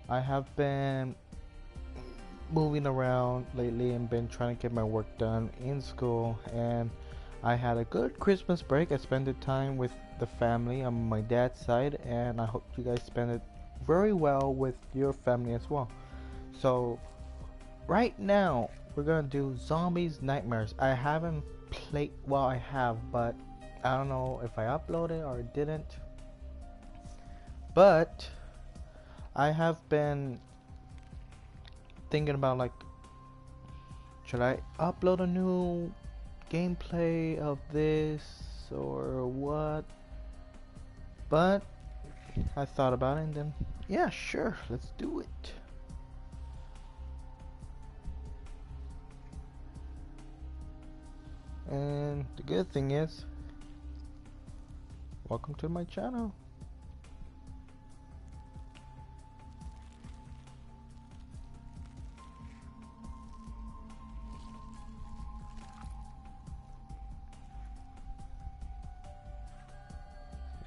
I have been moving around lately and been trying to get my work done in school, and I had a good Christmas break. I spent the time with the family on my dad's side, and I hope you guys spend it very well with your family as well. So right now we're gonna do Zombies Nightmares. I haven't played, well, I have, but I don't know if I uploaded or didn't. But I have been thinking about, like, should I upload a new gameplay of this or what? But I thought about it and then, yeah, sure, let's do it. And the good thing is, welcome to my channel.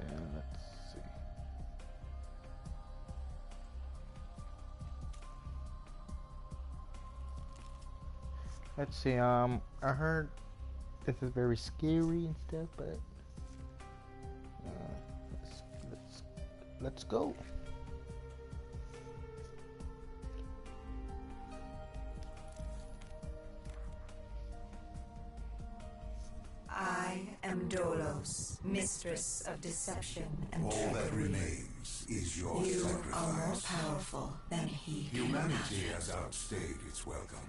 Yeah, let's see. Let's see, I heard this is very scary and stuff, but let's go. I am Dolos, mistress of deception and All trickery. that remains is your You are more sacrifice. powerful than he can Humanity imagine. has outstayed its welcome.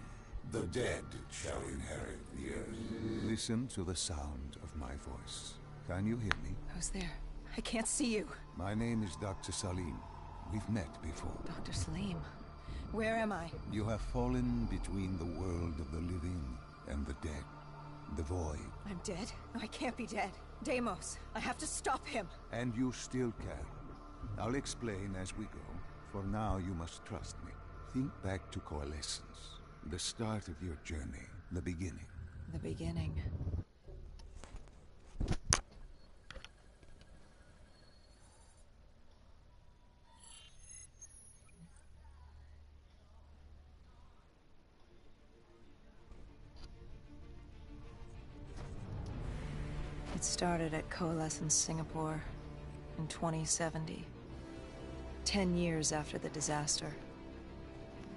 The dead shall inherit the earth. Listen to the sound of my voice. Can you hear me? Who's there? I can't see you. My name is Dr. Salim. We've met before. Dr. Salim. Where am I? You have fallen between the world of the living and the dead. The void. I'm dead? No, I can't be dead. Deimos, I have to stop him. And you still can. I'll explain as we go. For now, you must trust me. Think back to Coalescence. The start of your journey. The beginning. The beginning. It started at Coalescence Singapore in 2070. 10 years after the disaster.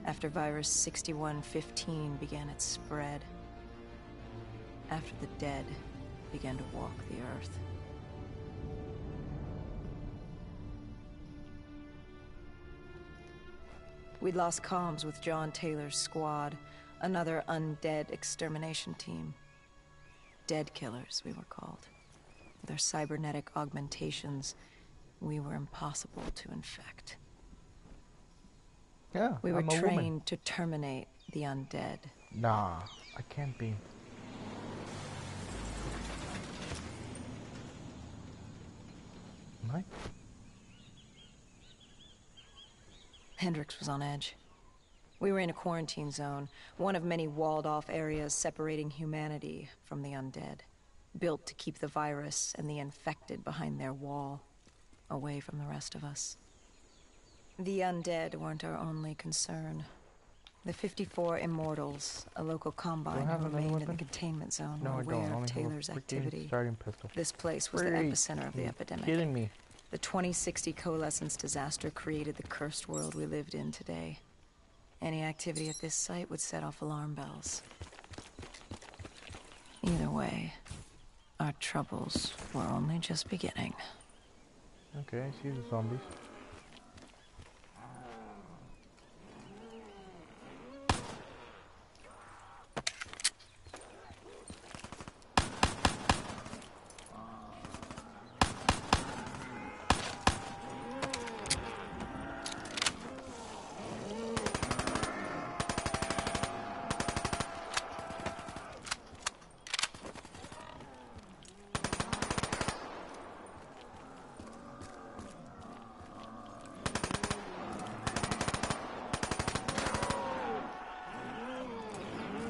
After Virus 6115 began its spread. After the dead began to walk the earth. We'd lost comms with John Taylor's squad, another undead extermination team. Dead killers, we were called. With our cybernetic augmentations, we were impossible to infect. Yeah, We were I'm a trained woman. to terminate the undead. Nah, I can't be. Am I? Hendrix was on edge. We were in a quarantine zone, one of many walled-off areas separating humanity from the undead, built to keep the virus and the infected behind their wall, away from the rest of us. The undead weren't our only concern. The 54 Immortals, a local combine have who another remained in the weapon? containment zone, No, were I don't. aware I of only have a Taylor's freaking activity. starting pistol. This place was the Freak. epicenter of the You epidemic. kidding me? The 2060 Coalescence disaster created the cursed world we lived in today. Any activity at this site would set off alarm bells. Either way, our troubles were only just beginning. Okay, I see the zombies.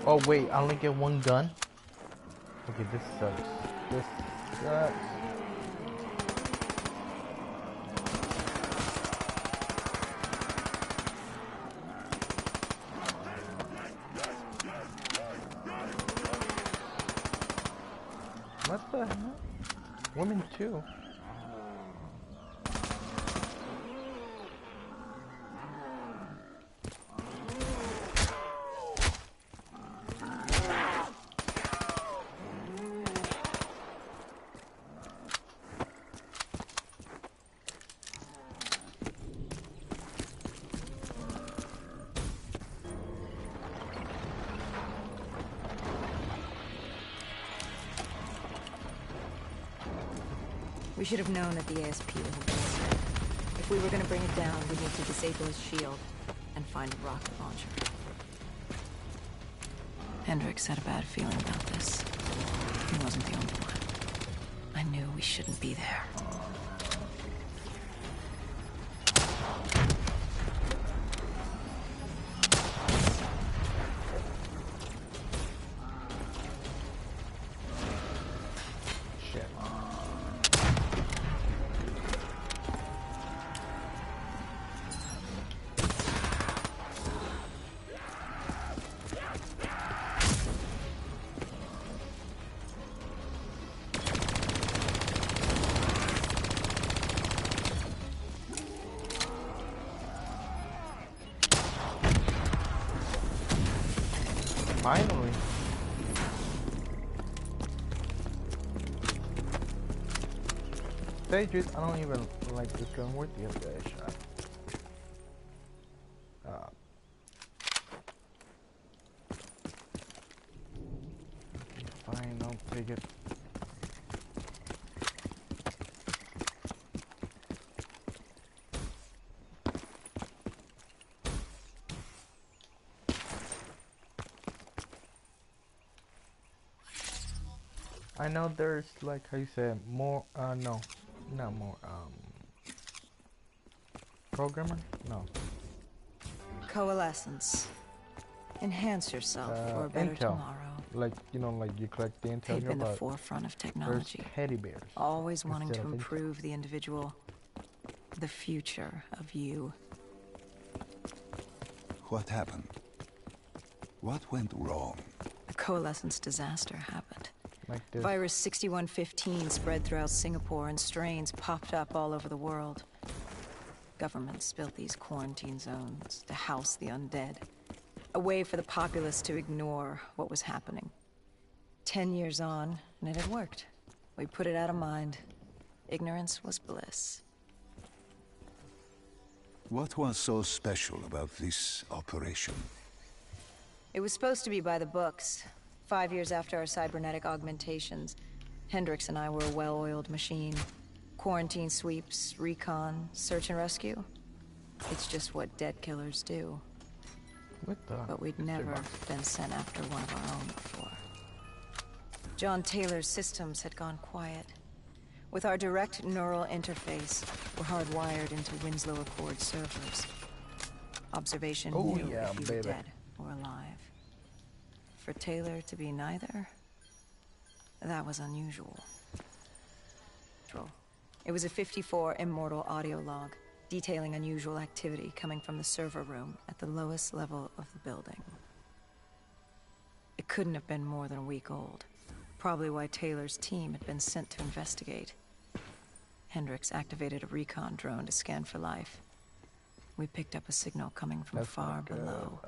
Oh wait, I only get one gun? Okay, this sucks. This sucks. Women too. We should have known that the ASP was important. If we were going to bring it down, we'd need to disable his shield and find a rocket launcher. Hendricks had a bad feeling about this. He wasn't the only one. I knew we shouldn't be there. Shit. Finally. Tell you the truth, I don't even like this gun worth the other guy shot. Fine, I'll take it. I know there's like how you said more no, not more programmer? No. Coalescence. Enhance yourself for a better Intel. tomorrow. Like, you know, like you collect the intel They've here been the about forefront of there's technology. teddy bears. Always wanting instead to of intel. improve the individual. The future of you. What happened? What went wrong? The Coalescence disaster happened. Like this. Virus 6115 spread throughout Singapore and strains popped up all over the world. Governments built these quarantine zones to house the undead. A way for the populace to ignore what was happening. 10 years on, and it had worked. We put it out of mind. Ignorance was bliss. What was so special about this operation? It was supposed to be by the books. 5 years after our cybernetic augmentations, Hendricks and I were a well-oiled machine. Quarantine sweeps, recon, search and rescue. It's just what dead killers do. What the? But we'd never been sent after one of our own before. John Taylor's systems had gone quiet. With our direct neural interface, we're hardwired into Winslow Accord servers. Observation Oh, knew yeah, if you were baby. dead or alive. For Taylor to be neither, that was unusual. It was a 54 immortal audio log, detailing unusual activity coming from the server room at the lowest level of the building. It couldn't have been more than a week old. Probably why Taylor's team had been sent to investigate. Hendricks activated a recon drone to scan for life. We picked up a signal coming from That's far not good. below.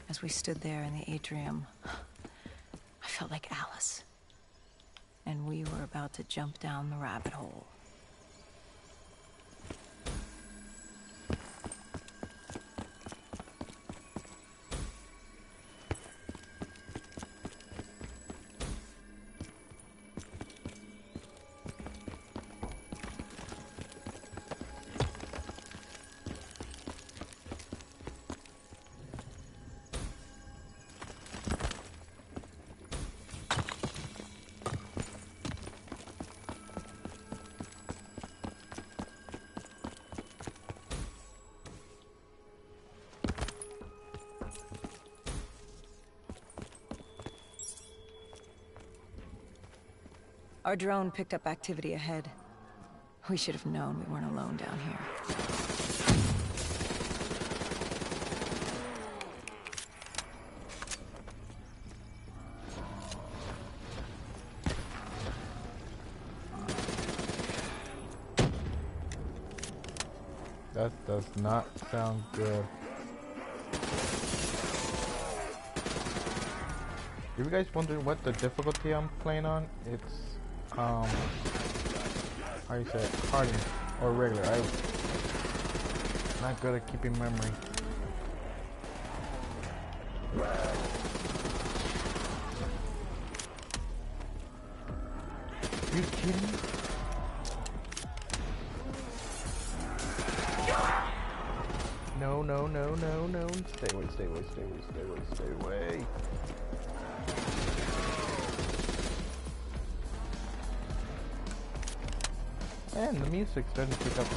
As we stood there in the atrium, I felt like Alice. And we were about to jump down the rabbit hole. Our drone picked up activity ahead. We should have known we weren't alone down here. That does not sound good. If you guys wondering what the difficulty I'm playing on, it's how you say it, hardened or regular. I'm not good at keeping memory. You kidding me? No, no, no, no, no. Stay away, stay away, stay away, stay away, stay away. And the music's starting to pick up.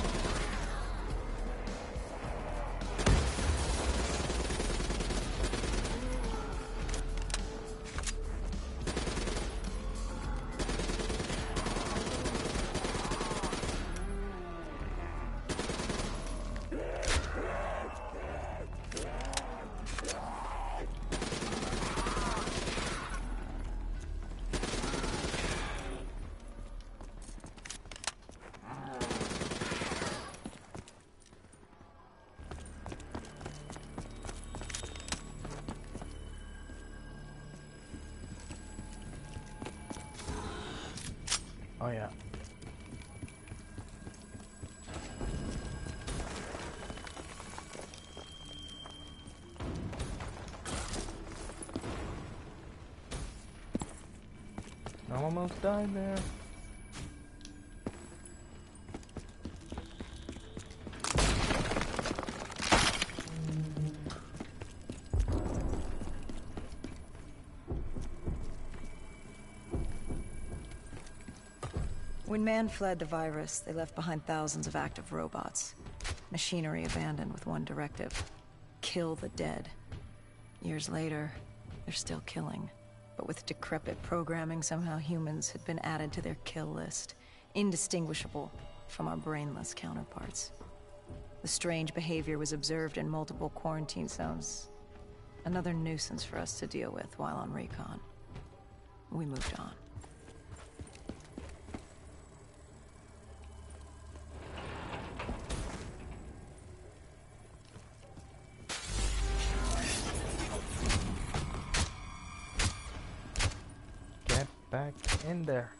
Oh yeah. I almost died there. When man fled the virus, they left behind thousands of active robots. Machinery abandoned with one directive: kill the dead. Years later, they're still killing. But with decrepit programming, somehow humans had been added to their kill list, indistinguishable from our brainless counterparts. The strange behavior was observed in multiple quarantine zones. Another nuisance for us to deal with while on recon. We moved on. Get back in there.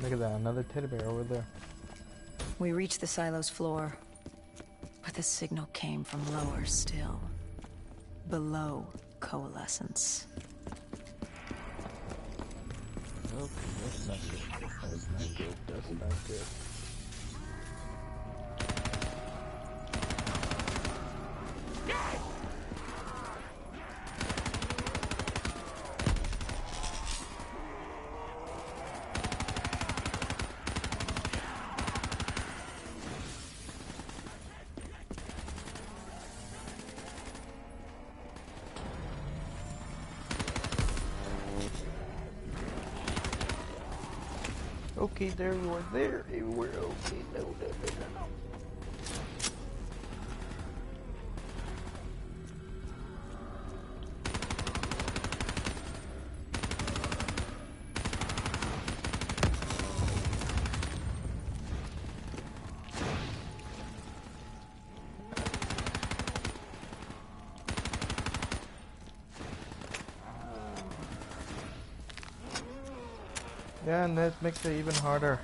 Look at that, another teddy bear over there. We reached the silo's floor, but the signal came from lower still. Below coalescence. Okay, that's not good. That's not good. That's not good. Okay, there you are. There you were. Okay, no, no, no, no, no. Yeah, and that makes it even harder.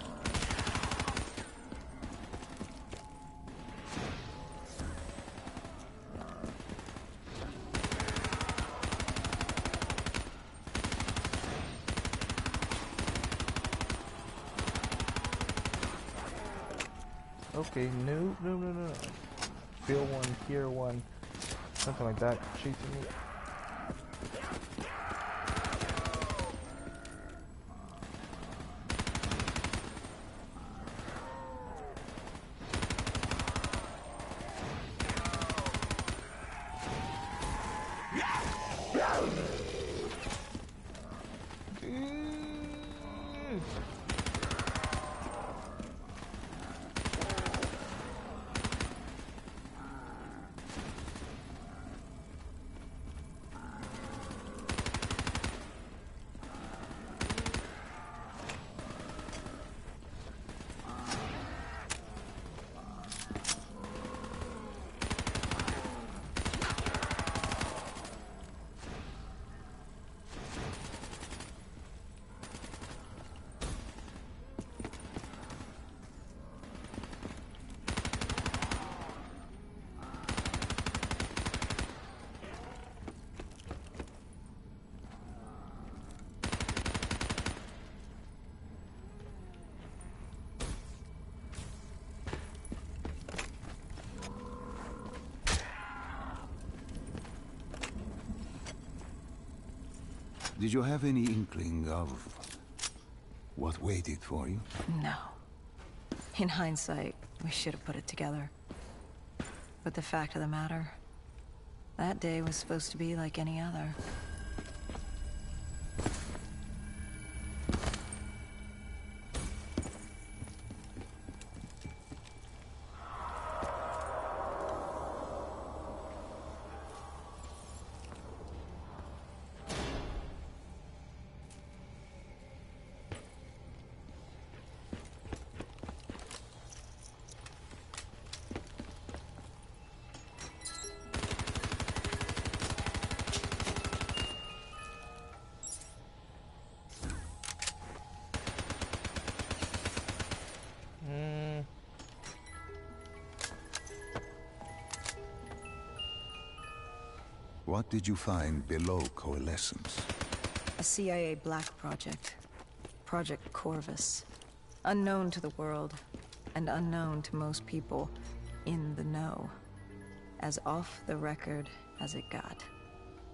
Okay, no, no, no, no. Feel one, hear one, something like that. Chasing me. Did you have any inkling of what waited for you? No. In hindsight, we should have put it together. But the fact of the matter, that day was supposed to be like any other. What did you find below Coalescence? A CIA black project. Project Corvus. Unknown to the world, and unknown to most people in the know. As off the record as it got.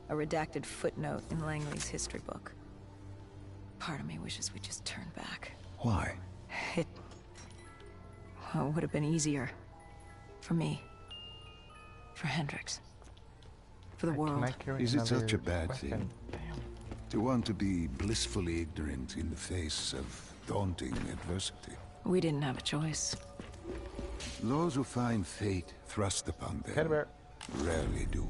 A redacted footnote in Langley's history book. Part of me wishes we just turned back. Why? It... well, it would have been easier. For me. For Hendricks. For the world. Is it such a bad weapon? thing? Damn. To want to be blissfully ignorant in the face of daunting adversity? We didn't have a choice. Those who find fate thrust upon them Teddy bear. rarely do.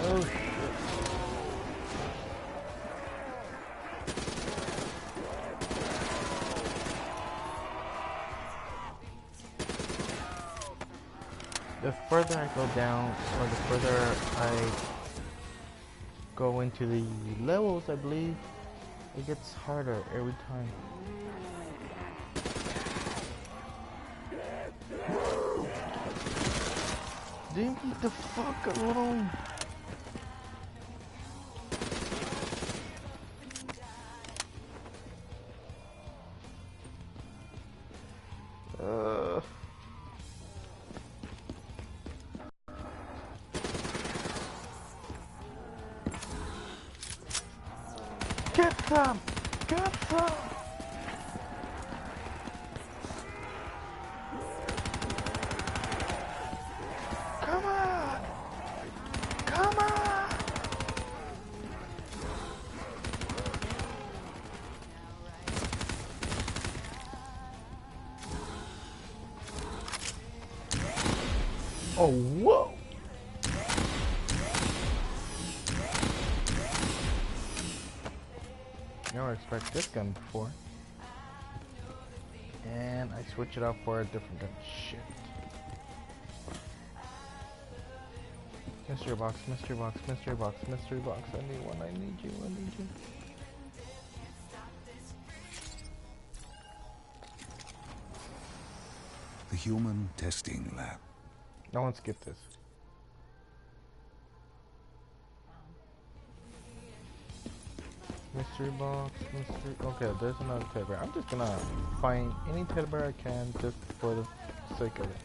Oh shit. The further I go down, or the further I go into the levels, I believe, it gets harder every time. Leave the fuck alone. Get some! Get some! Come on! Come on! Oh, whoa! Never expect this gun before. And I switch it out for a different gun. Shit. Mystery box, mystery box, mystery box, mystery box. I need one, I need you, I need you. The human testing lab. No one skip this. Mystery box, mystery... Okay, there's another teddy bear. I'm just gonna find any teddy bear I can just for the sake of it.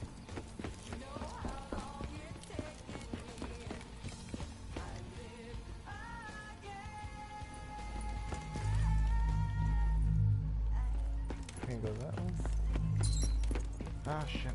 Can't go that one. Ah, shit.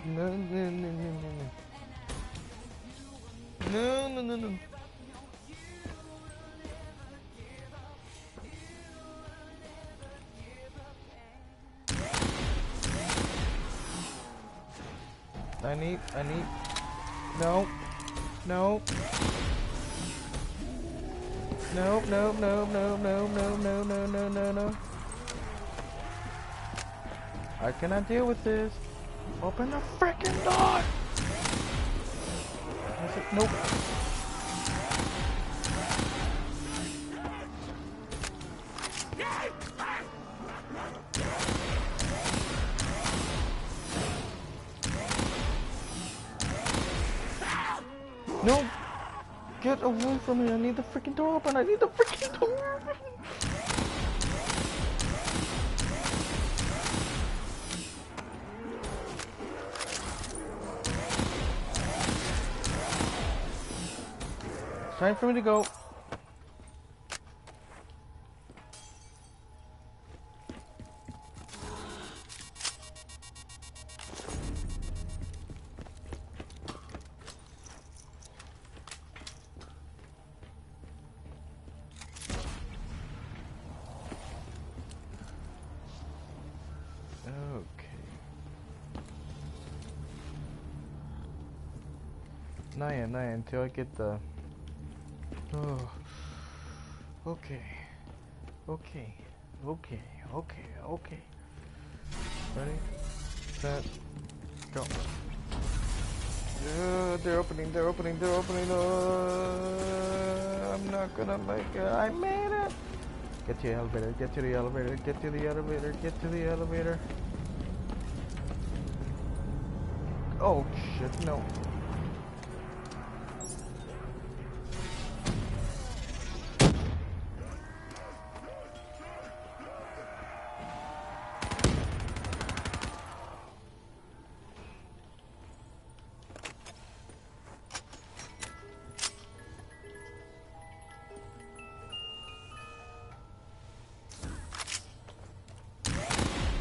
No, no, no, no, no, no. No, no, no, no. I need, no, no. No, no, no, no, no, no, no, no, no, no, no. I cannot deal with this. Open the freaking door! I said, nope. No! Get away from me! I need the freaking door open! I need the freaking door open! It's time for me to go. Not yet, until I get the... Oh. Okay. Ready, set, go. They're opening. I'm not gonna make it. I made it! Get to the elevator. Oh shit, no.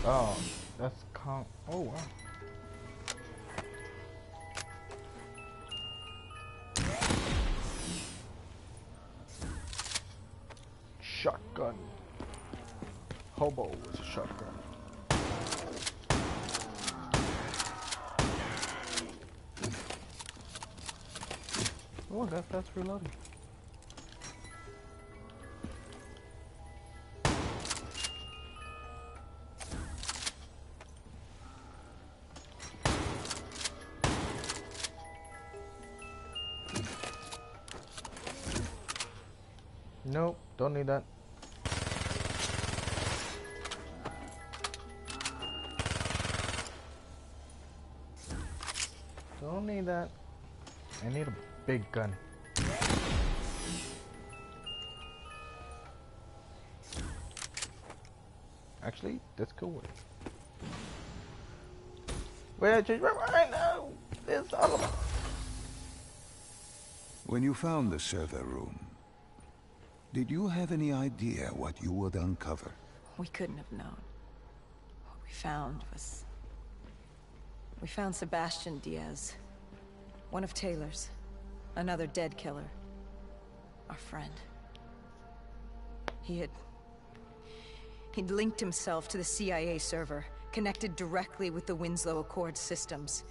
Oh, that's calm. Oh wow. Shotgun. Hobo with a shotgun. Oh, that's reloading. Nope, don't need that. Don't need that. I need a big gun. Actually, this could work. Wait, I changed my mind now. This all about. When you found the server room, did you have any idea what you would uncover? We couldn't have known. What we found was... We found Sebastian Diaz. One of Taylor's. Another dead killer. Our friend. He'd linked himself to the CIA server, connected directly with the Winslow Accord systems.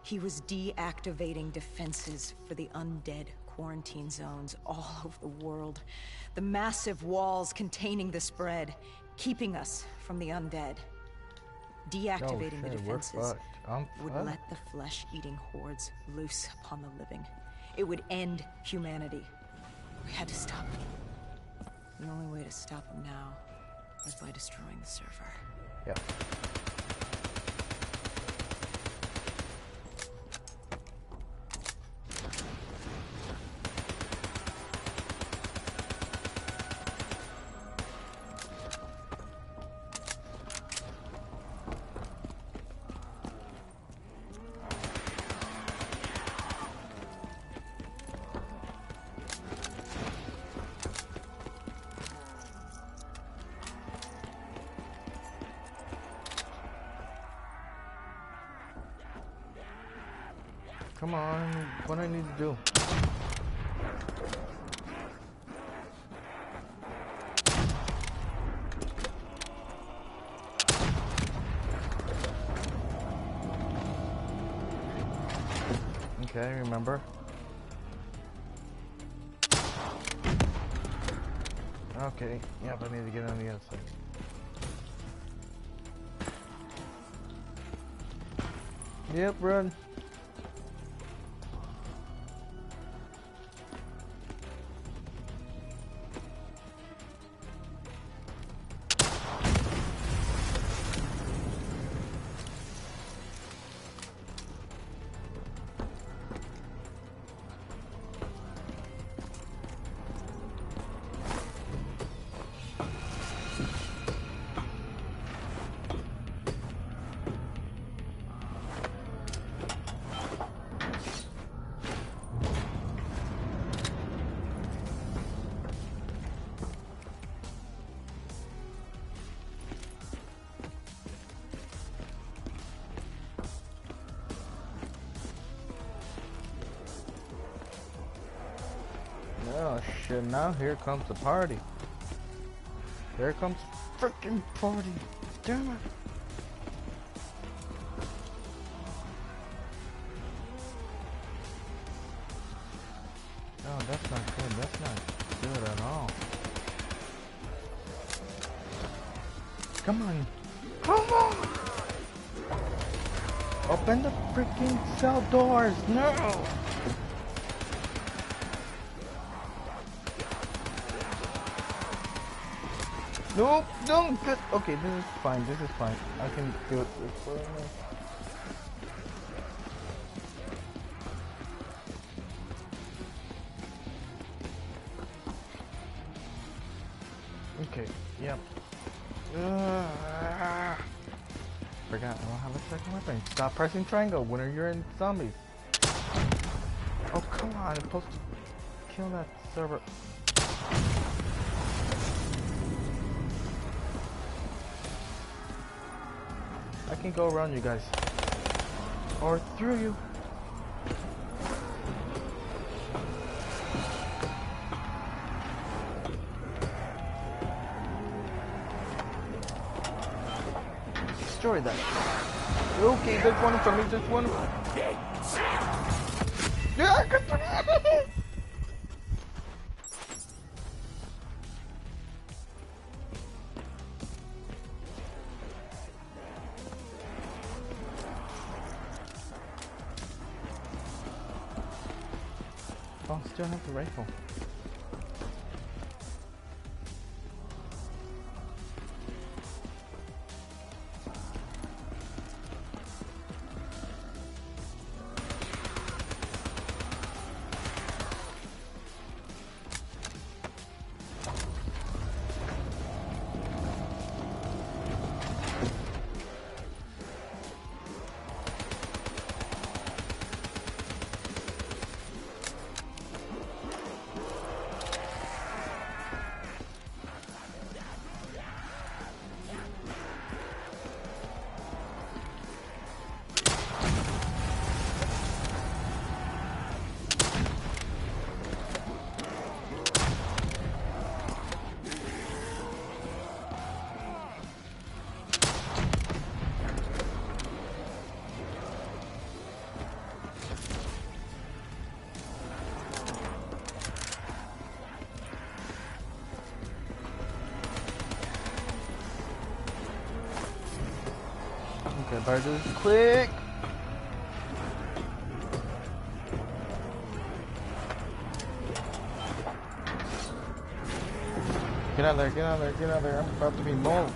He was deactivating defenses for the undead quarantine zones all over the world. The massive walls containing the spread, keeping us from the undead. Deactivating the defenses would let the flesh-eating hordes loose upon the living. It would end humanity. We had to stop him. The only way to stop him now is by destroying the server. Yeah. Come on, what do I need to do? Okay, remember. Okay, yep, I need to get on the other side. Yep, run. Oh shit, now here comes the party. Here comes freaking party. Damn it. Oh, that's not good. That's not good at all. Come on. Come on! Open the freaking cell doors. No! Nope, don't get. Okay, this is fine. This is fine. I can do it. Okay, yep. Forgot, I don't have a second weapon. Stop pressing triangle when you're in zombies. Oh, come on. I'm supposed to kill that server. I can go around you guys. Or through you. Destroy that. Okay, there's one from me, there's one. Yeah, good for me. Oh, still have the rifle. Okay, better do this quick. Get out of there, get out of there, get out of there. I'm about to be mauled.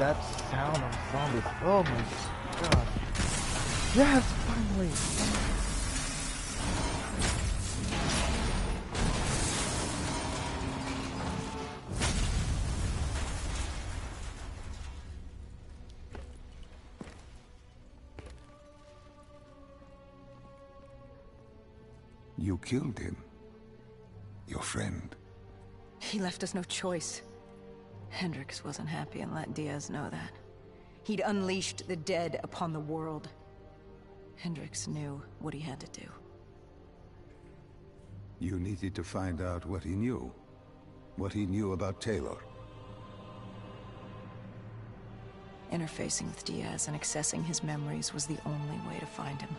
that sound of zombies. Oh my god. Yes, finally. You killed him. Your friend. He left us no choice. Hendricks wasn't happy and let Diaz know that. He'd unleashed the dead upon the world. Hendricks knew what he had to do. You needed to find out what he knew. What he knew about Taylor. Interfacing with Diaz and accessing his memories was the only way to find him.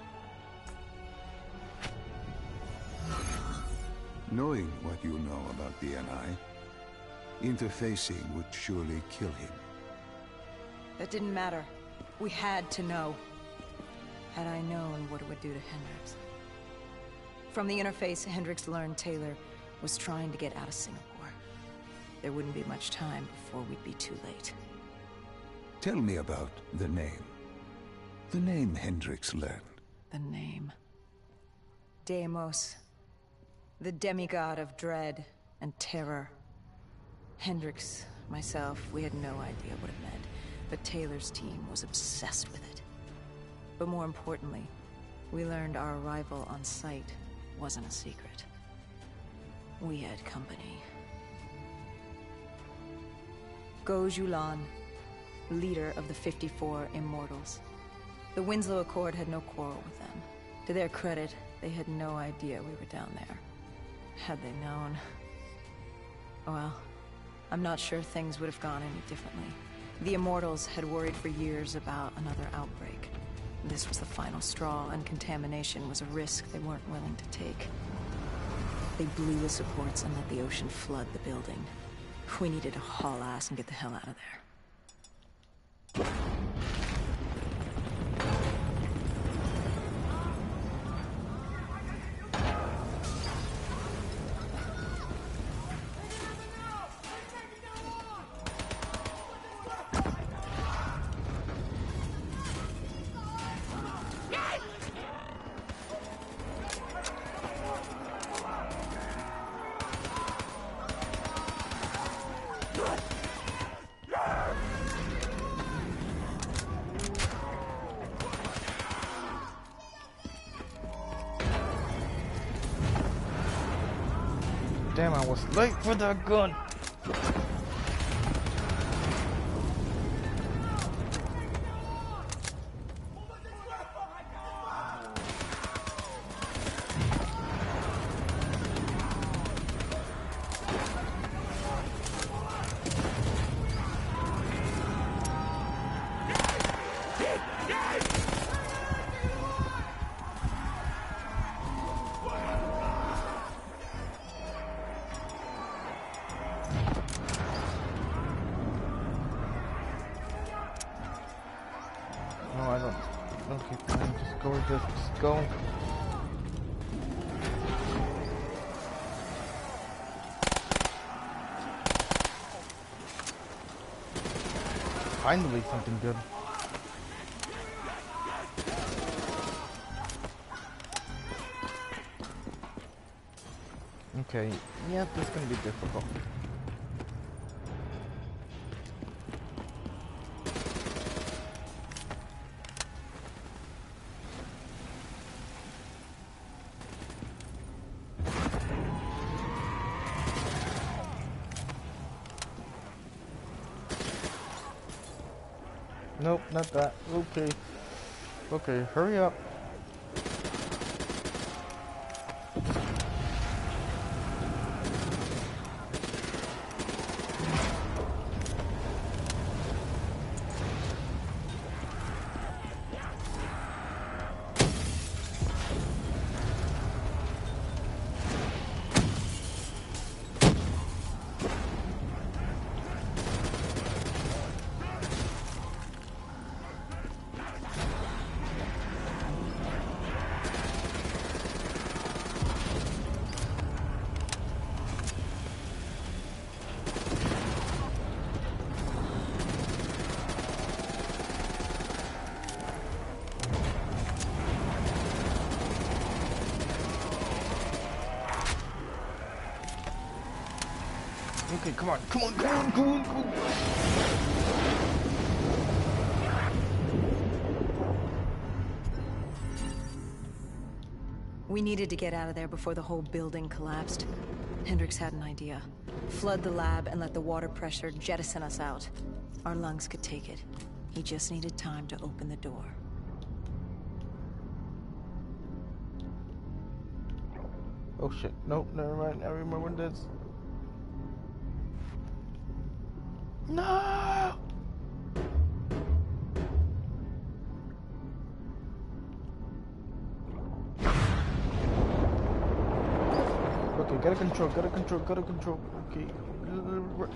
Knowing what you know about the NI, interfacing would surely kill him. That didn't matter. We had to know. Had I known what it would do to Hendricks. From the interface, Hendricks learned Taylor was trying to get out of Singapore. There wouldn't be much time before we'd be too late. Tell me about the name. The name Hendricks learned. The name. Deimos. The demigod of dread and terror. Hendricks, myself, we had no idea what it meant, but Taylor's team was obsessed with it. But more importantly, we learned our arrival on site wasn't a secret. We had company. Gojulan, leader of the 54 Immortals. The Winslow Accord had no quarrel with them. To their credit, they had no idea we were down there. Had they known... well, I'm not sure things would have gone any differently. The Immortals had worried for years about another outbreak. This was the final straw, and contamination was a risk they weren't willing to take. They blew the supports and let the ocean flood the building. We needed to haul ass and get the hell out of there. Damn, I was late for that gun. No, I don't. Okay, fine. Just go. Finally, something good. Okay, yeah, this is gonna be difficult. Nope, not that. Okay. Okay, hurry up. Okay, come on, come on, come on, come on, come on. We needed to get out of there before the whole building collapsed. Hendricks had an idea. Flood the lab and let the water pressure jettison us out. Our lungs could take it. He just needed time to open the door. Oh shit, nope, never mind, I remember this. No! Okay, gotta control, gotta control, gotta control. Okay,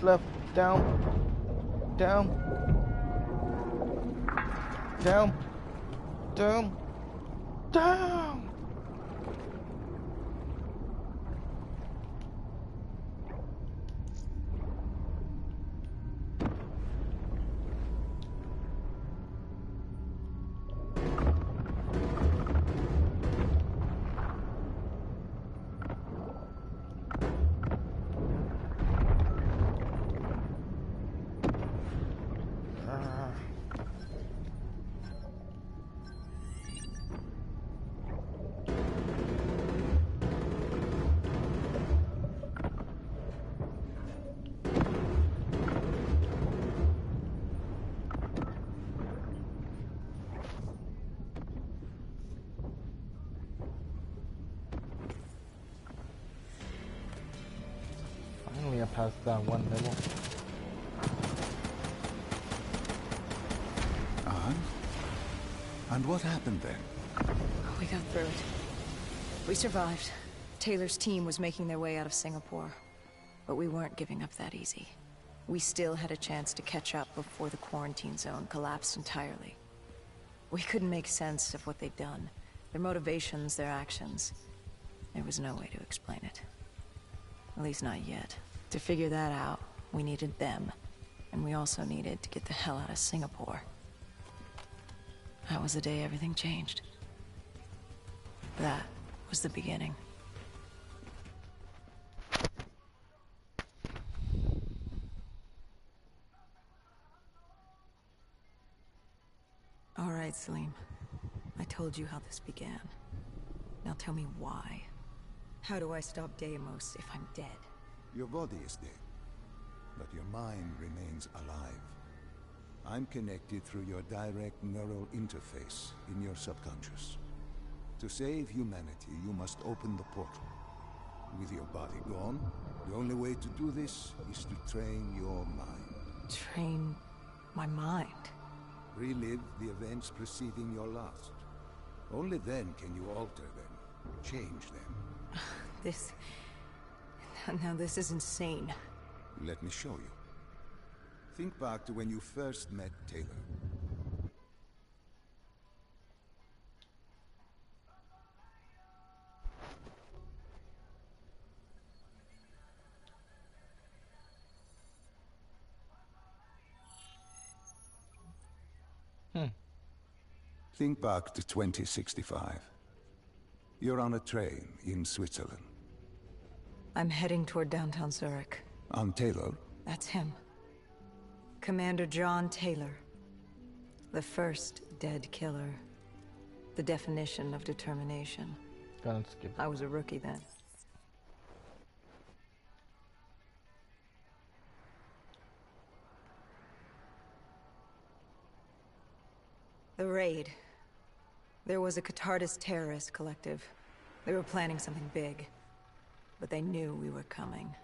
left, down, down, down, down, down. Finally, I passed that one level. And what happened then? We got through it. We survived. Taylor's team was making their way out of Singapore. But we weren't giving up that easy. We still had a chance to catch up before the quarantine zone collapsed entirely. We couldn't make sense of what they'd done. Their motivations, their actions. There was no way to explain it. At least not yet. To figure that out, we needed them. And we also needed to get the hell out of Singapore. That was the day everything changed. That was the beginning. All right, Salim. I told you how this began. Now tell me why. How do I stop Deimos if I'm dead? Your body is dead, but your mind remains alive. I'm connected through your direct neural interface in your subconscious. To save humanity, you must open the portal. With your body gone, the only way to do this is to train your mind. Train my mind? Relive the events preceding your last. Only then can you alter them, change them. This... Now this is insane. Let me show you. Think back to when you first met Taylor. Think back to 2065. You're on a train in Switzerland. I'm heading toward downtown Zurich. On Taylor? That's him. Commander John Taylor. The first dead killer. The definition of determination. Gonna skip. I was a rookie then. The raid. There was a Catardist terrorist collective. They were planning something big. But they knew we were coming.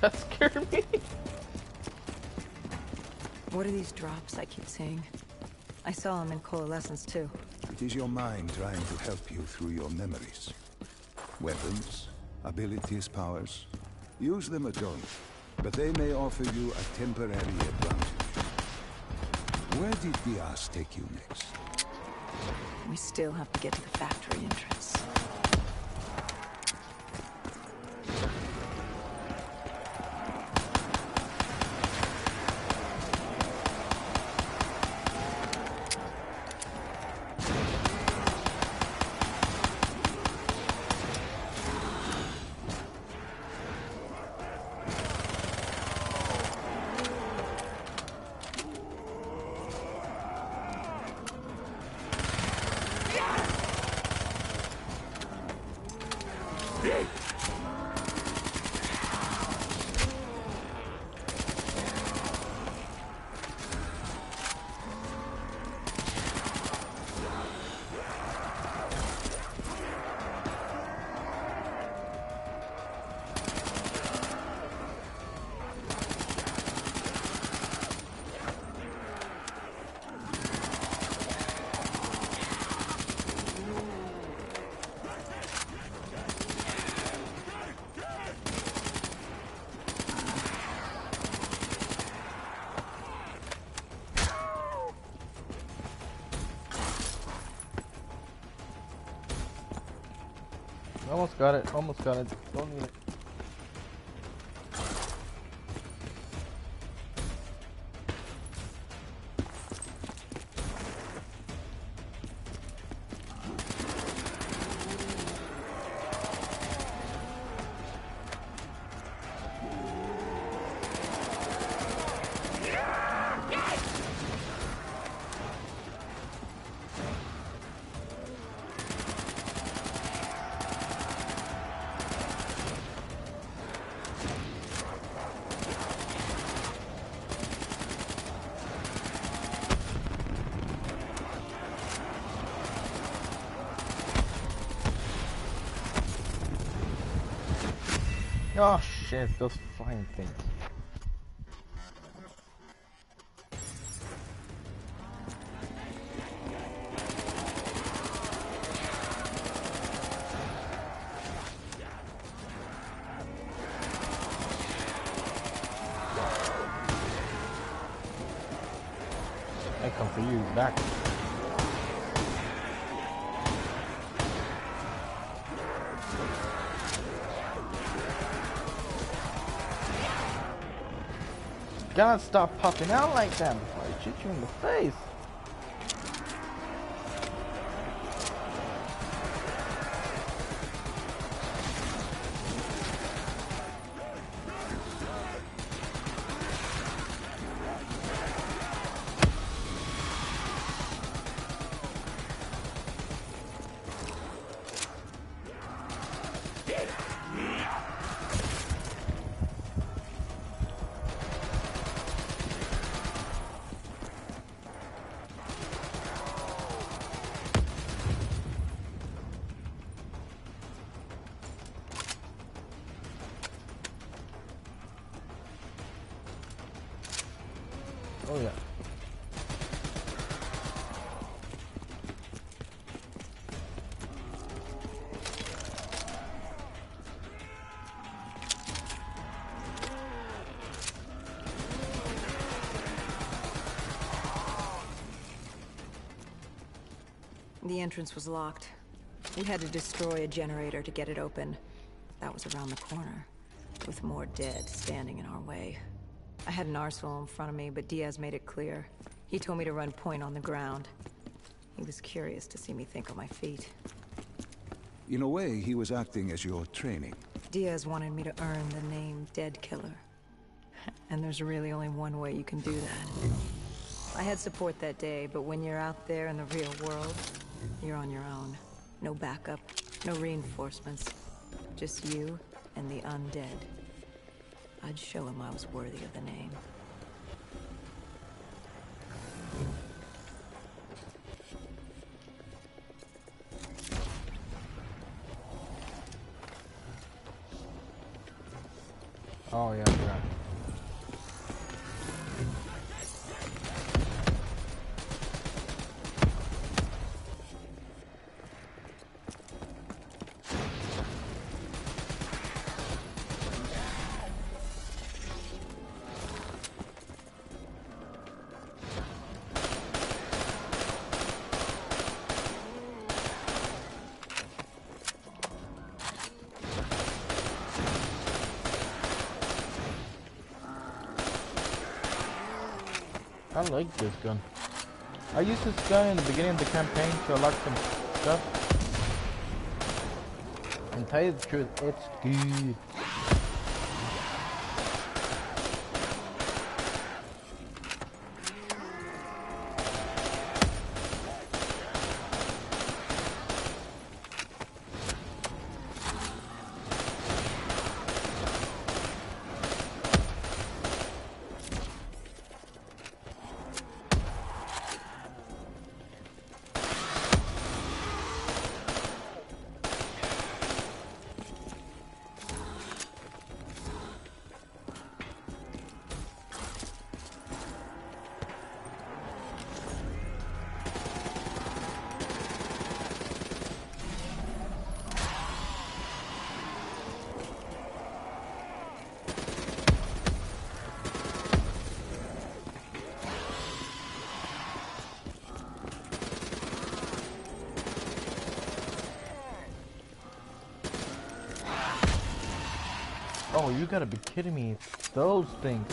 That scared me. What are these drops I keep seeing? I saw them in Coalescence too. It is your mind trying to help you through your memories. Weapons, abilities, powers. Use them or don't, but they may offer you a temporary advantage. Where did Diaz take you next? We still have to get to the factory entrance. Almost got it. Almost got it. Don't need it. Oh shit, those flying things. I come for you back. Gotta stop popping out like that before I shoot you in the face. Oh yeah. The entrance was locked. We had to destroy a generator to get it open. That was around the corner, with more dead standing in our way. I had an arsenal in front of me, but Diaz made it clear. He told me to run point on the ground. He was curious to see me think on my feet. In a way, he was acting as your training. Diaz wanted me to earn the name Dead Killer. And there's really only one way you can do that. I had support that day, but when you're out there in the real world, you're on your own. No backup, no reinforcements. Just you and the undead. I'd show him I was worthy of the name. Oh yeah, yeah. I like this gun. I used this gun in the beginning of the campaign to unlock some stuff. And tell you the truth, it's good. Oh, you gotta be kidding me. It's those things.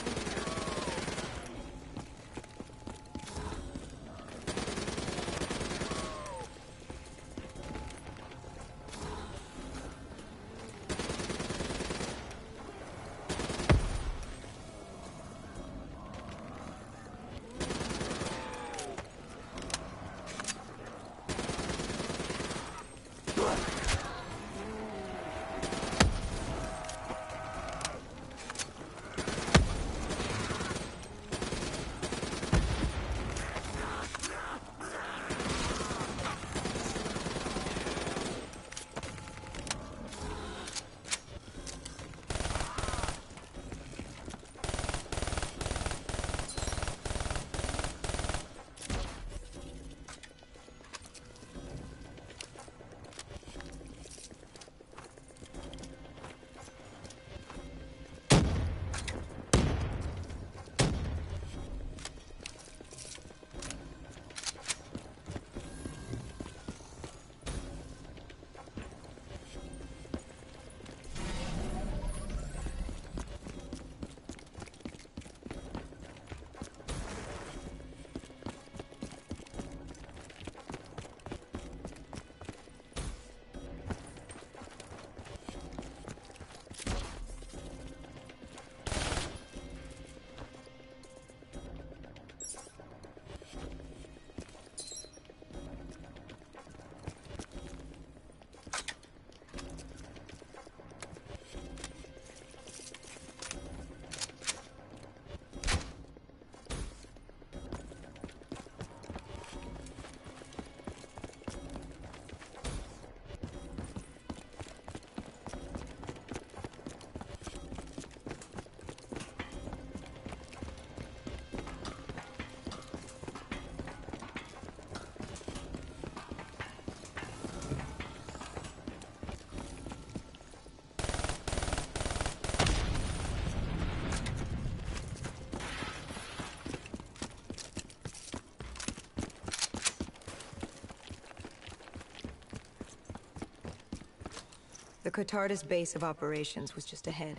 The Catardus base of operations was just ahead.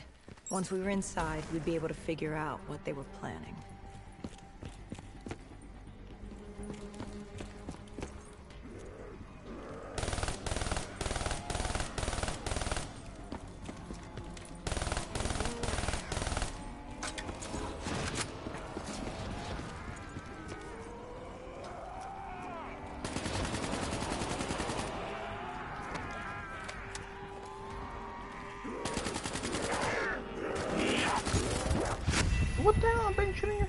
Once we were inside, we'd be able to figure out what they were planning. What the hell? I've been shooting your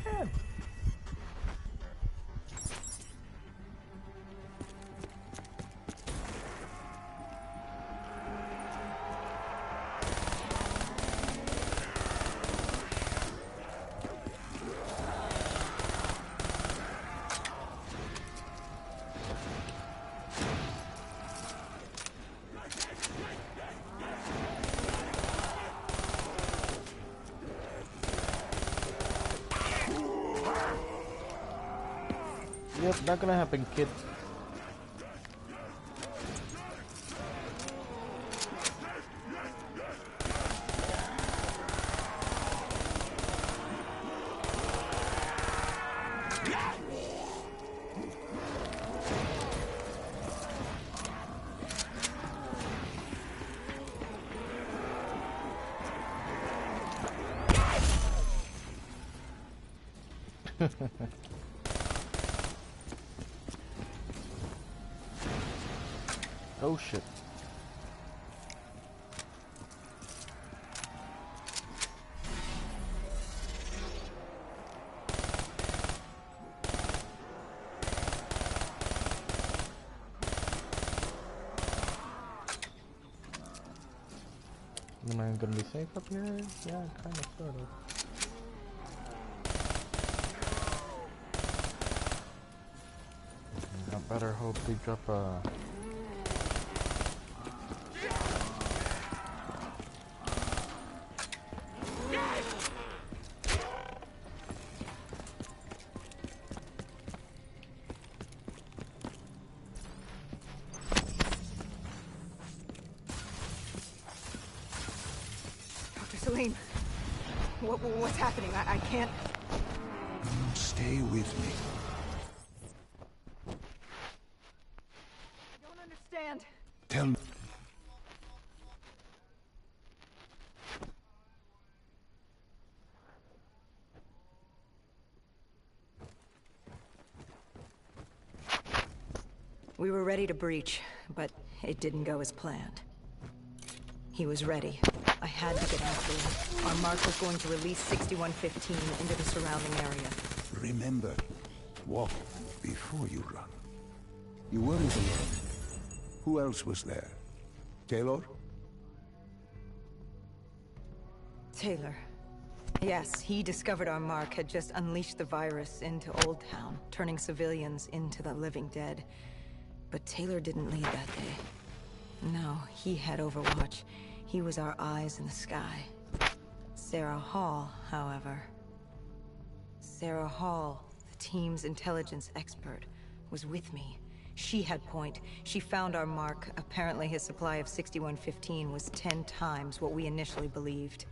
Not gonna happen, kid. Oh shit. Am I gonna be safe up here? Yeah, kind of, sort of. I better hope they drop a... Dr. Salim, what's happening? I can't... Stay with me. I don't understand. Tell me. We were ready to breach, but it didn't go as planned. He was ready. I had to get after him. Our mark was going to release 6115 into the surrounding area. Remember, walk before you run. You weren't alone. Who else was there? Taylor? Taylor. Yes, he discovered our mark had just unleashed the virus into Old Town, turning civilians into the living dead. But Taylor didn't lead that day. No, he had Overwatch. He was our eyes in the sky. Sarah Hall, however... Sarah Hall, the team's intelligence expert, was with me. She had point. She found our mark. Apparently his supply of 6115 was 10 times what we initially believed.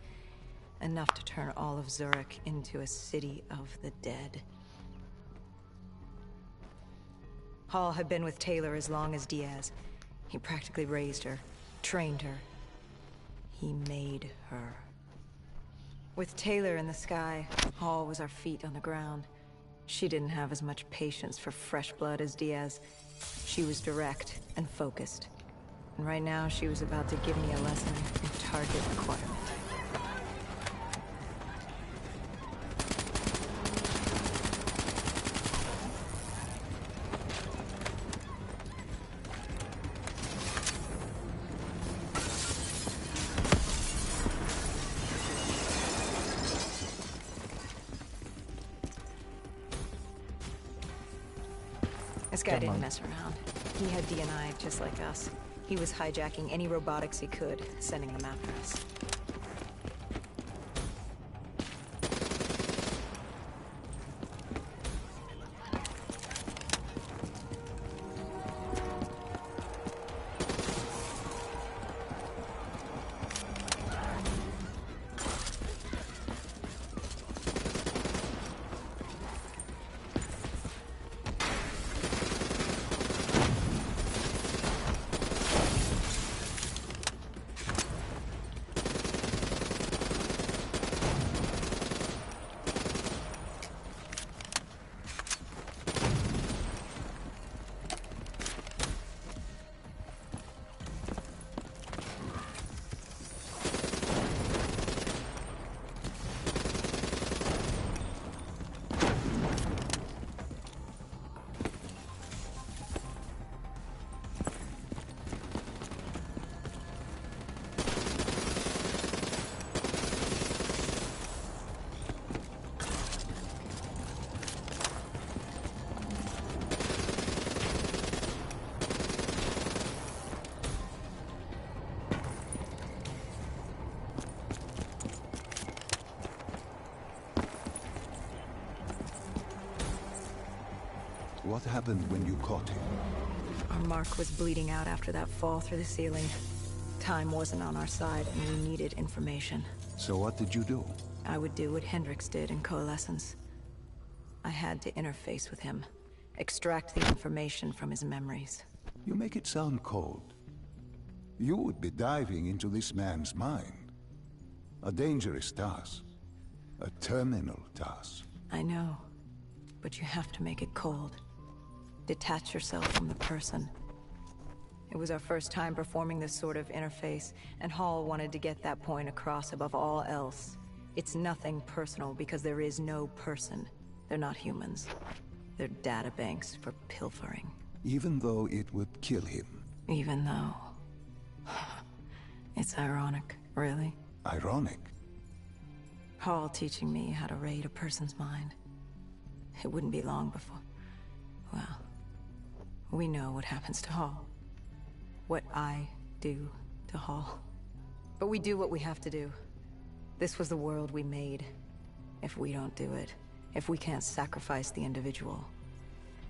Enough to turn all of Zurich into a city of the dead. Hall had been with Taylor as long as Diaz. He practically raised her, trained her. He made her. With Taylor in the sky, Hall was our feet on the ground. She didn't have as much patience for fresh blood as Diaz. She was direct and focused. And right now, she was about to give me a lesson in target requirement. This guy didn't mess around. He had DNI just like us. He was hijacking any robotics he could, sending them after us. What happened when you caught him? Our mark was bleeding out after that fall through the ceiling. Time wasn't on our side, and we needed information. So what did you do? I would do what Hendricks did in Coalescence. I had to interface with him, extract the information from his memories. You make it sound cold. You would be diving into this man's mind. A dangerous task. A terminal task. I know, but you have to make it cold. Detach yourself from the person. It was our first time performing this sort of interface, and Hall wanted to get that point across above all else. It's nothing personal because there is no person. They're not humans. They're databanks for pilfering. Even though it would kill him. Even though... It's ironic, really. Ironic? Hall teaching me how to read a person's mind. It wouldn't be long before... Well, we know what happens to Hall. What I do to Hall. But we do what we have to do. This was the world we made. If we don't do it, if we can't sacrifice the individual,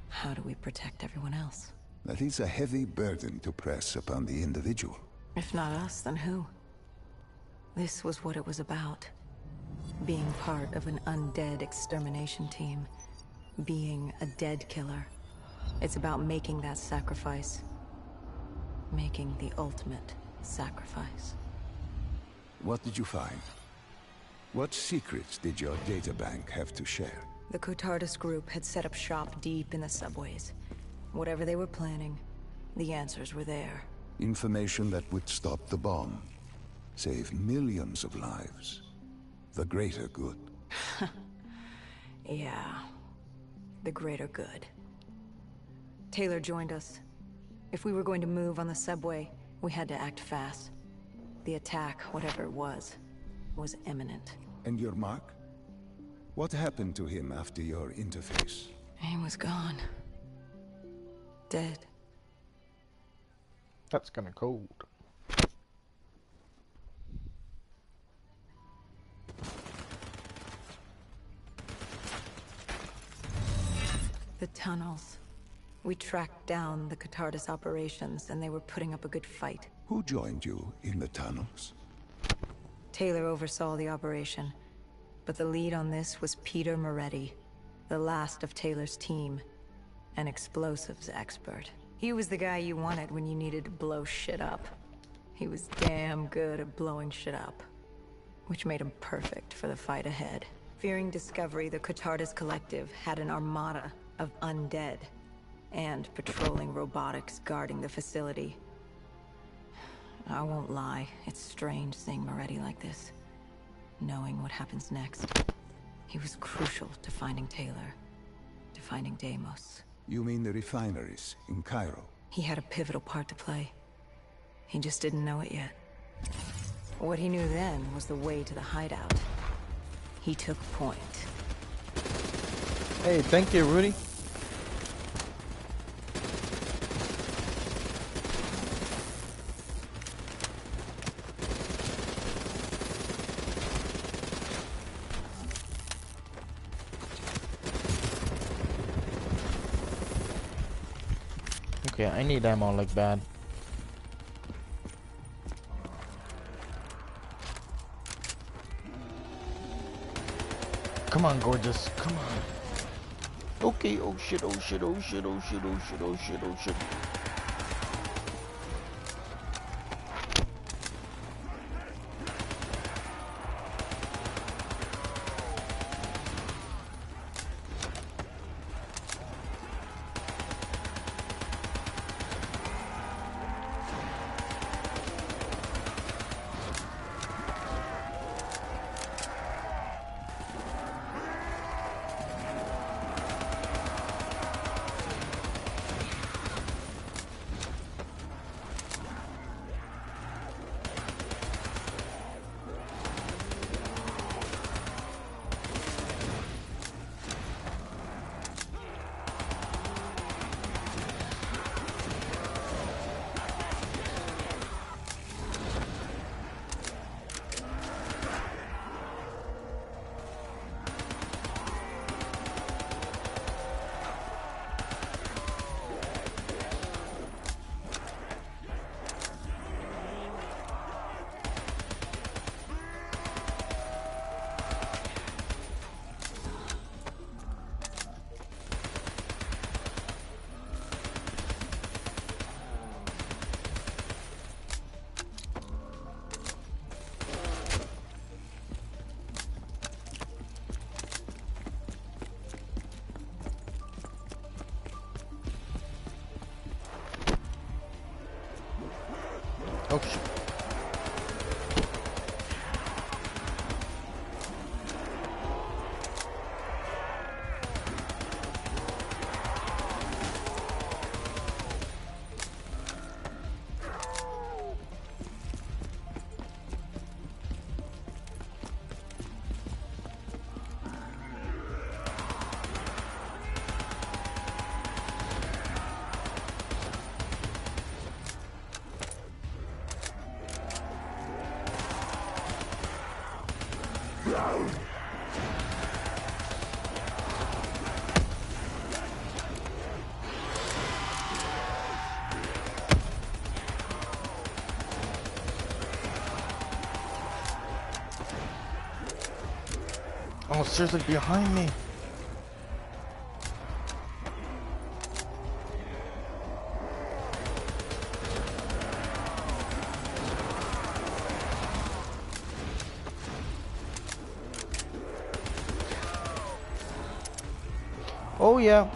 how do we protect everyone else? That is a heavy burden to press upon the individual. If not us, then who? This was what it was about. Being part of an undead extermination team. Being a dead killer. It's about making that sacrifice. Making the ultimate sacrifice. What did you find? What secrets did your databank have to share? The Cotardus group had set up shop deep in the subways. Whatever they were planning, the answers were there. Information that would stop the bomb. Save millions of lives. The greater good. Yeah. The greater good. Taylor joined us. If we were going to move on the subway, we had to act fast. The attack, whatever it was imminent. And your mark? What happened to him after your interface? He was gone. Dead. That's kinda cold. The tunnels. We tracked down the Cotardus operations, and they were putting up a good fight. Who joined you in the tunnels? Taylor oversaw the operation, but the lead on this was Peter Moretti, the last of Taylor's team, an explosives expert. He was the guy you wanted when you needed to blow shit up. He was damn good at blowing shit up, which made him perfect for the fight ahead. Fearing discovery, the Cotardus Collective had an armada of undead, and patrolling robotics guarding the facility. I won't lie, it's strange seeing Moretti like this. Knowing what happens next. He was crucial to finding Taylor. To finding Deimos. You mean the refineries in Cairo? He had a pivotal part to play. He just didn't know it yet. What he knew then was the way to the hideout. He took point. Hey, thank you, Rudy. Okay, I need ammo like bad. Come on, gorgeous. Come on. Okay, oh shit, oh shit, oh shit, oh shit, oh shit, oh shit, oh shit. Oh, seriously, behind me. Oh yeah.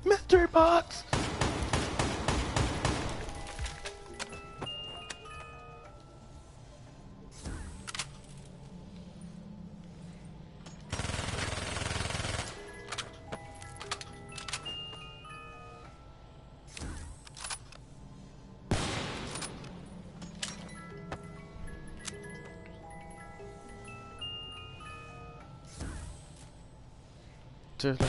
Mystery box. Seriously.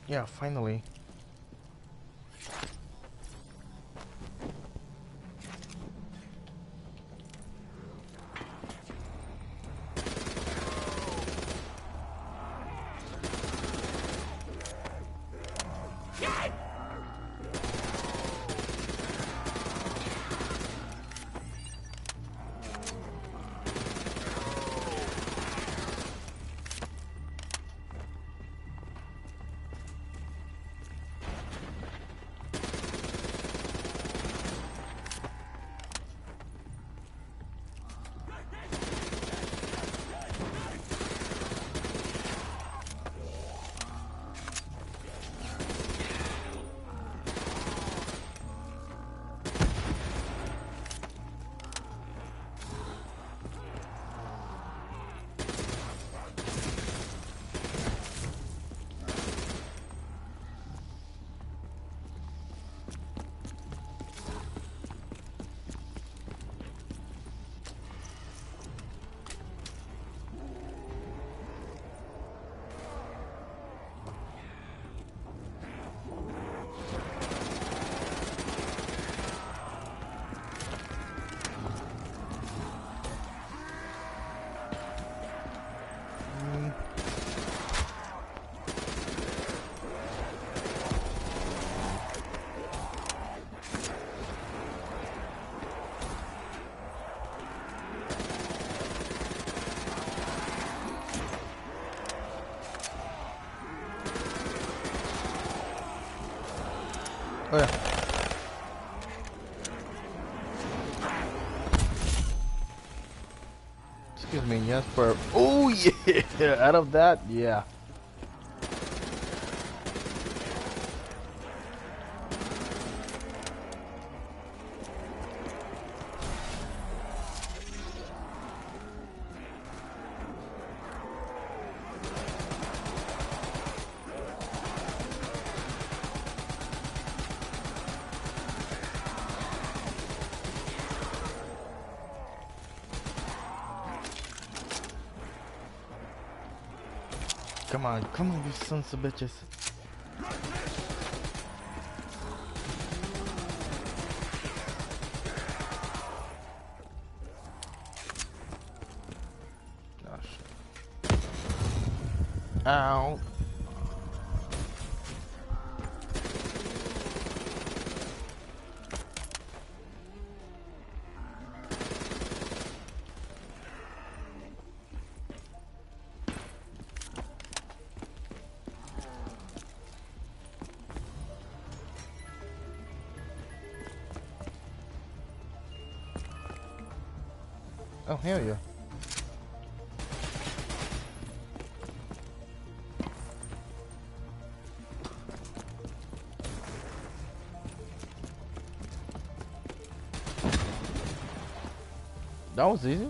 Yeah, finally. Oh yeah. Excuse me, yes, for. Oh yeah! Out of that, yeah. Come on, you sons of bitches. Oh shit. Ow. Oh, hell yeah. That was easy.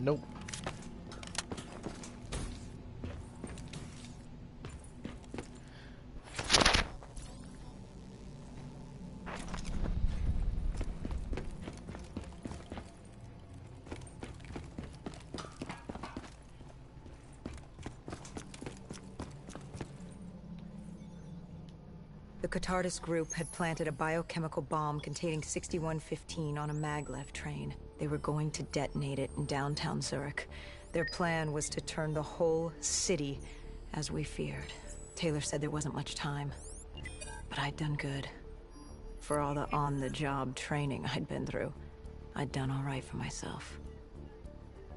Nope. The Catardus group had planted a biochemical bomb containing 6115 on a maglev train. They were going to detonate it in downtown Zurich. Their plan was to turn the whole city as we feared. Taylor said there wasn't much time, but I'd done good. For all the on-the-job training I'd been through, I'd done all right for myself.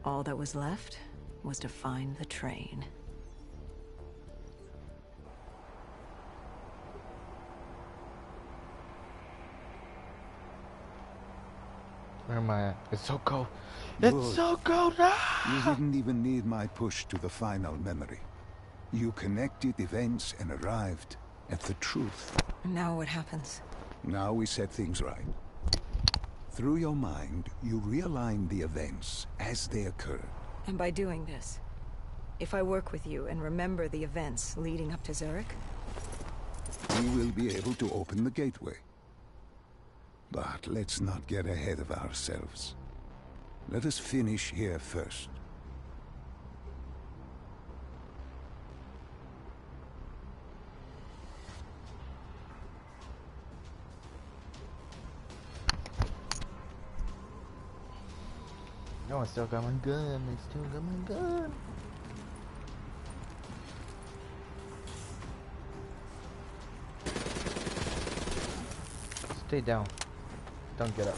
All that was left was to find the train. Where am I at? It's so cold. It's Good. so cold. You Ah! didn't even need my push to the final memory. You connected events and arrived at the truth. And now what happens? Now we set things right. Through your mind, you realign the events as they occurred. And by doing this, if I work with you and remember the events leading up to Zurich, We will be able to open the gateway. But let's not get ahead of ourselves. Let us finish here first. No, I still got my gun. I still got my gun. Stay down. Don't get up.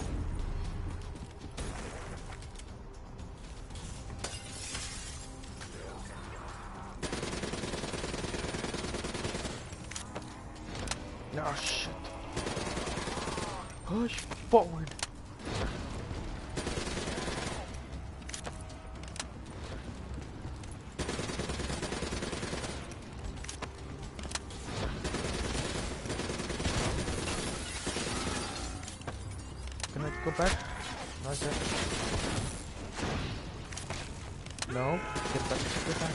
Oh shit. Push forward. Can I go back? Not yet. No. Get back. Get back.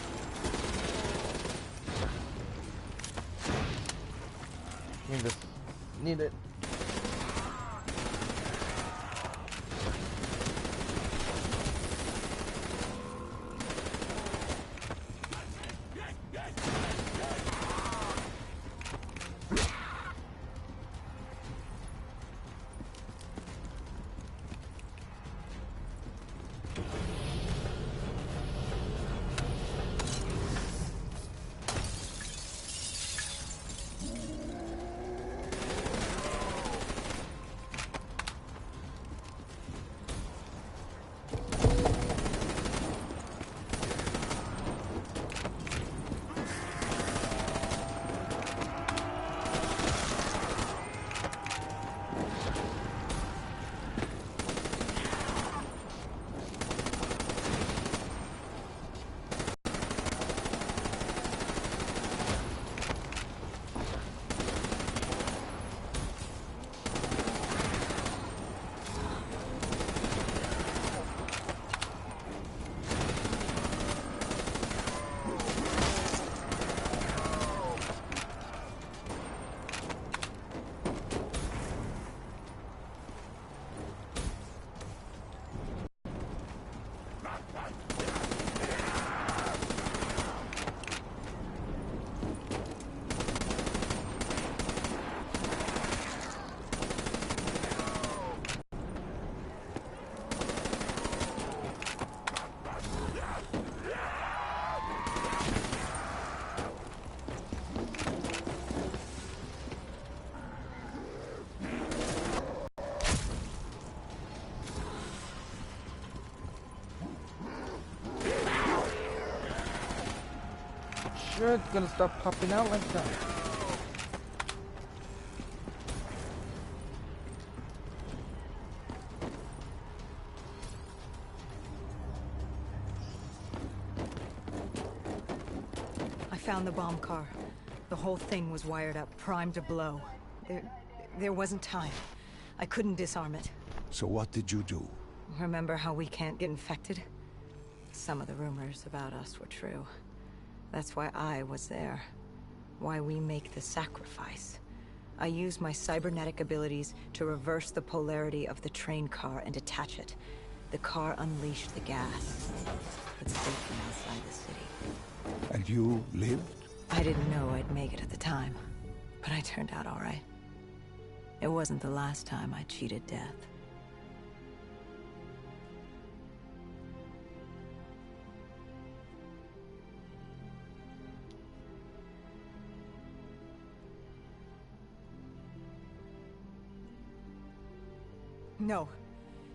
Need this. Need it. shit, gonna stop popping out like that. I found the bomb car. The whole thing was wired up, primed to blow. There wasn't time. I couldn't disarm it. So what did you do? Remember how we can't get infected? Some of the rumors about us were true. That's why I was there. Why we make the sacrifice. I used my cybernetic abilities to reverse the polarity of the train car and detach it. The car unleashed the gas, but safely outside the city. And you lived? I didn't know I'd make it at the time, but I turned out all right. It wasn't the last time I cheated death. No.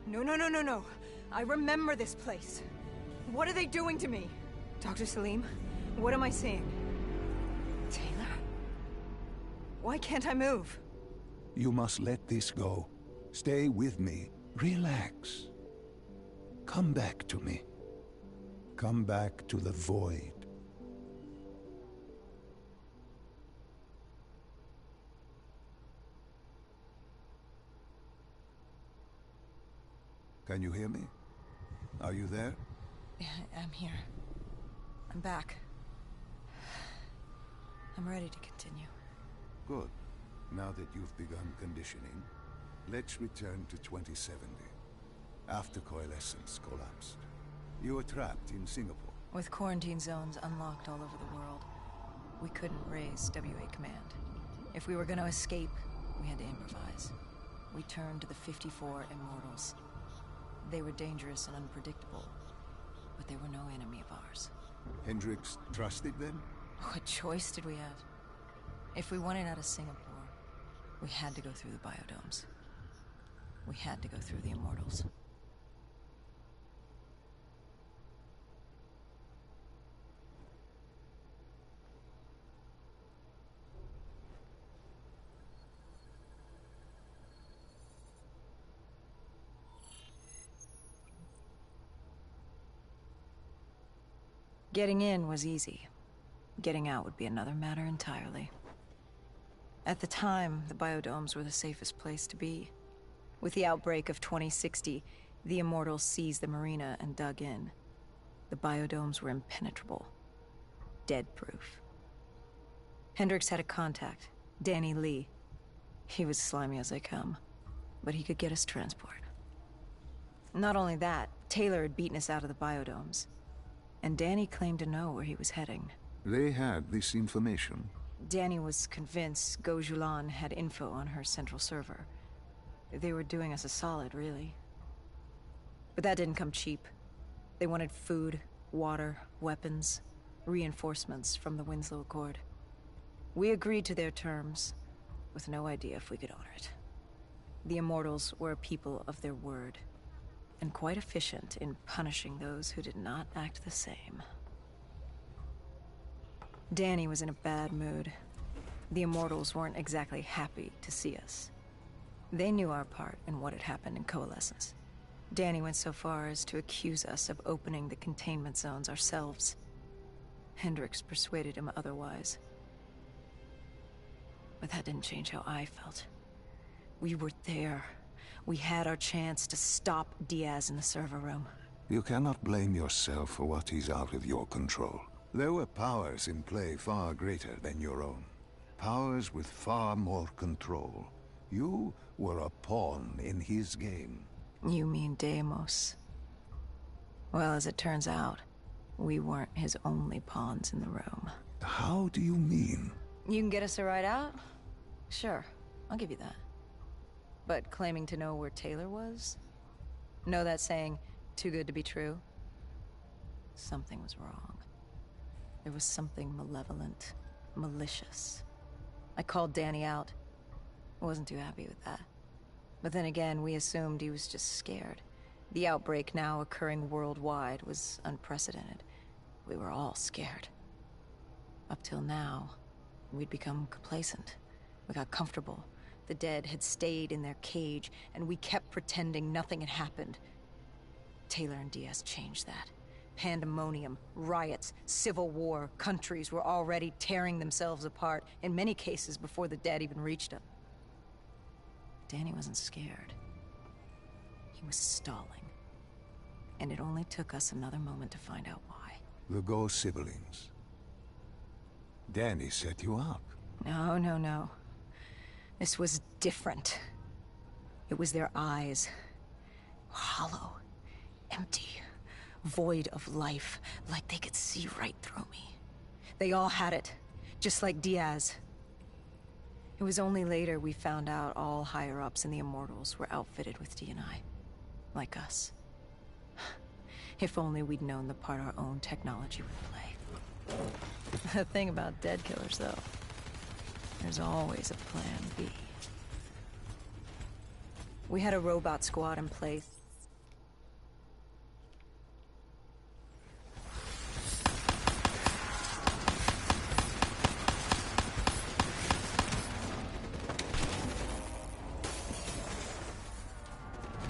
No. I remember this place. What are they doing to me? Dr. Salim, what am I seeing? Taylor? Why can't I move? You must let this go. Stay with me. Relax. Come back to me. Come back to the void. Can you hear me? Are you there? Yeah, I'm here. I'm back. I'm ready to continue. Good. Now that you've begun conditioning, let's return to 2070. After Coalescence collapsed. You were trapped in Singapore. With quarantine zones unlocked all over the world, we couldn't raise WA command. If we were going to escape, we had to improvise. We turned to the 54 Immortals. They were dangerous and unpredictable, but they were no enemy of ours. Hendricks trusted them? What choice did we have? If we wanted out of Singapore, we had to go through the biodomes. We had to go through the Immortals. Getting in was easy. Getting out would be another matter entirely. At the time, the biodomes were the safest place to be. With the outbreak of 2060, the Immortals seized the marina and dug in. The biodomes were impenetrable. Dead-proof. Hendricks had a contact, Danny Lee. He was slimy as they come, but he could get us transport. Not only that, Taylor had beaten us out of the biodomes. And Danny claimed to know where he was heading. They had this information. Danny was convinced Gojulan had info on her central server. They were doing us a solid, really. But that didn't come cheap. They wanted food, water, weapons, reinforcements from the Winslow Accord. We agreed to their terms, with no idea if we could honor it. The Immortals were a people of their word, and quite efficient in punishing those who did not act the same. Danny was in a bad mood. The Immortals weren't exactly happy to see us. They knew our part in what had happened in Coalescence. Danny went so far as to accuse us of opening the containment zones ourselves. Hendricks persuaded him otherwise. But that didn't change how I felt. We were there. We had our chance to stop Diaz in the server room. You cannot blame yourself for what is out of your control. There were powers in play far greater than your own. Powers with far more control. You were a pawn in his game. You mean Deimos? Well, as it turns out, we weren't his only pawns in the room. How do you mean? You can get us a ride out? Sure, I'll give you that. But claiming to know where Taylor was? Know that saying, too good to be true? Something was wrong. There was something malevolent, malicious. I called Danny out. I wasn't too happy with that. But then again, we assumed he was just scared. The outbreak now occurring worldwide was unprecedented. We were all scared. Up till now, we'd become complacent. We got comfortable. The dead had stayed in their cage, and we kept pretending nothing had happened. Taylor and Diaz changed that. Pandemonium, riots, civil war, countries were already tearing themselves apart, in many cases before the dead even reached them. Danny wasn't scared. He was stalling. And it only took us another moment to find out why. The Ghost siblings. Danny set you up. No. This was different. It was their eyes. Hollow. Empty. Void of life. Like they could see right through me. They all had it. Just like Diaz. It was only later we found out all higher-ups in the Immortals were outfitted with D&I. Like us. If only we'd known the part our own technology would play. The thing about dead killers, though, there's always a plan B. We had a robot squad in place.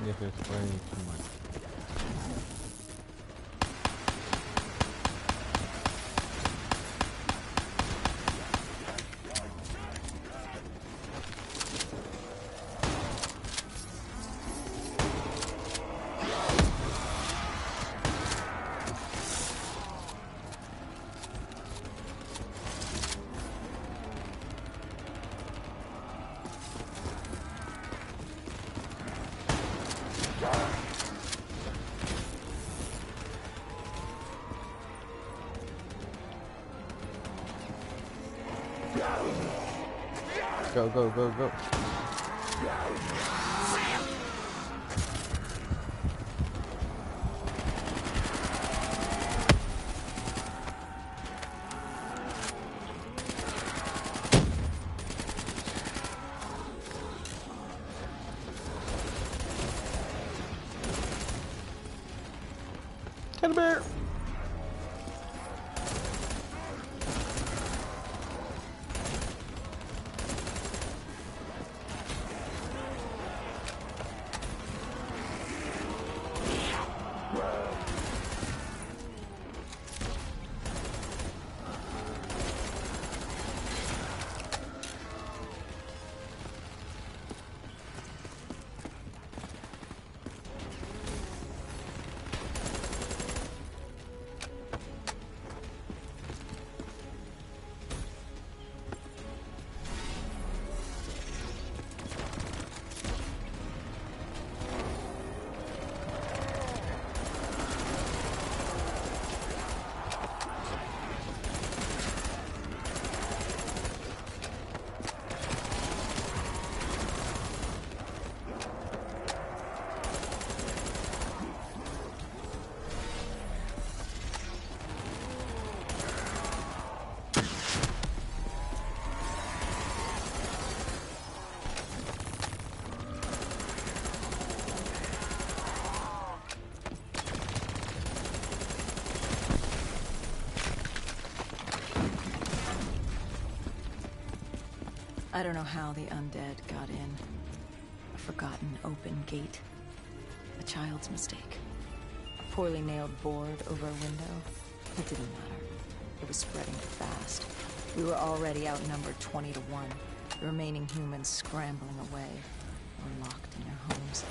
Yes, it's way too much. Go. Teddy bear! I don't know how the undead got in. A forgotten open gate. A child's mistake. A poorly nailed board over a window. It didn't matter. It was spreading fast. We were already outnumbered 20 to 1. The remaining humans scrambling away or locked in their homes.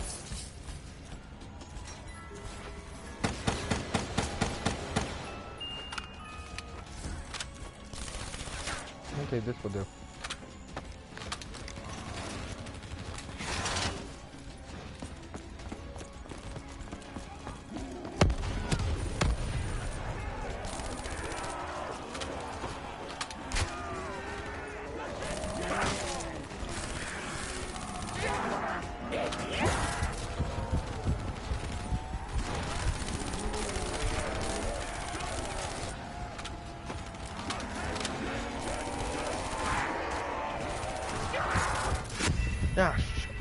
Okay, this will do. Ah, shit.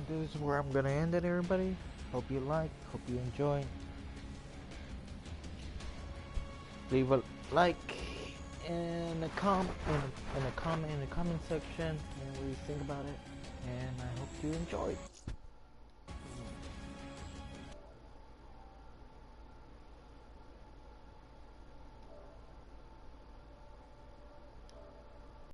this is where I'm gonna end it, everybody. Hope you like, hope you enjoy. Leave a like in the comment section and what you think about it. And I hope you enjoyed.